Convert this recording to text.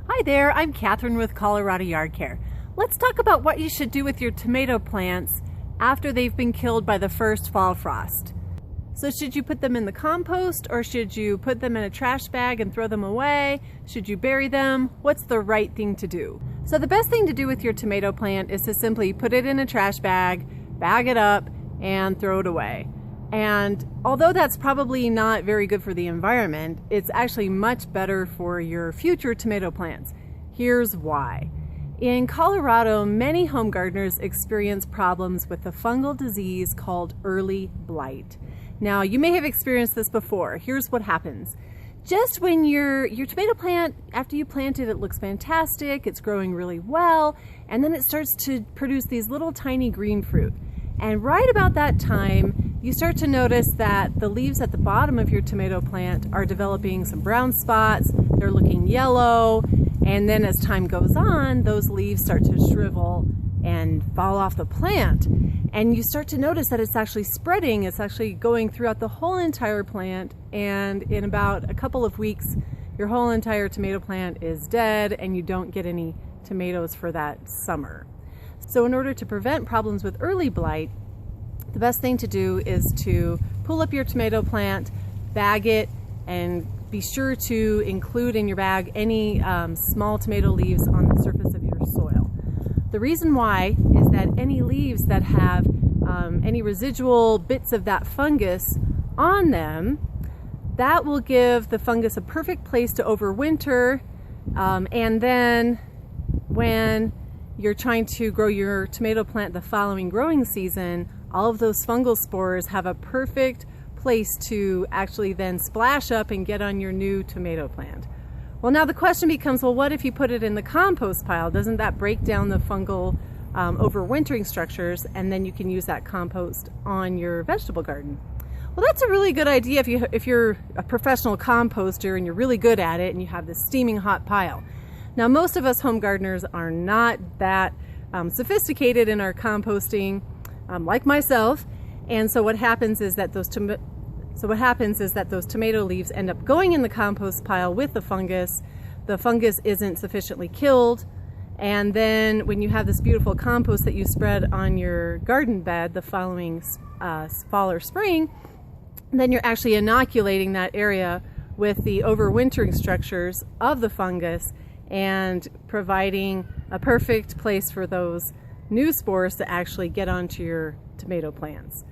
Hi there, I'm Catherine with Colorado Yard Care. Let's talk about what you should do with your tomato plants after they've been killed by the first fall frost. So should you put them in the compost, or should you put them in a trash bag and throw them away? Should you bury them? What's the right thing to do? So the best thing to do with your tomato plant is to simply put it in a trash bag, bag it up, and throw it away. And although that's probably not very good for the environment, it's actually much better for your future tomato plants. Here's why. In Colorado, many home gardeners experience problems with a fungal disease called early blight. Now, you may have experienced this before. Here's what happens. Just when your tomato plant, after you plant it, it looks fantastic, it's growing really well, and then it starts to produce these little tiny green fruit. And right about that time, you start to notice that the leaves at the bottom of your tomato plant are developing some brown spots, they're looking yellow, and then as time goes on, those leaves start to shrivel and fall off the plant. And you start to notice that it's actually spreading, it's actually going throughout the whole entire plant, and in about a couple of weeks, your whole entire tomato plant is dead and you don't get any tomatoes for that summer. So in order to prevent problems with early blight, the best thing to do is to pull up your tomato plant, bag it, and be sure to include in your bag any small tomato leaves on the surface of your soil. The reason why is that any leaves that have any residual bits of that fungus on them, that will give the fungus a perfect place to overwinter, and then when you're trying to grow your tomato plant the following growing season, all of those fungal spores have a perfect place to actually then splash up and get on your new tomato plant. Well, now the question becomes, well, what if you put it in the compost pile? Doesn't that break down the fungal overwintering structures, and then you can use that compost on your vegetable garden? Well, that's a really good idea if you're a professional composter and you're really good at it and you have this steaming hot pile. Now, most of us home gardeners are not that sophisticated in our composting, like myself, and so what happens is that those tomato leaves end up going in the compost pile with the fungus. The fungus isn't sufficiently killed, and then when you have this beautiful compost that you spread on your garden bed the following fall or spring, then you're actually inoculating that area with the overwintering structures of the fungus and providing a perfect place for those new spores to actually get onto your tomato plants.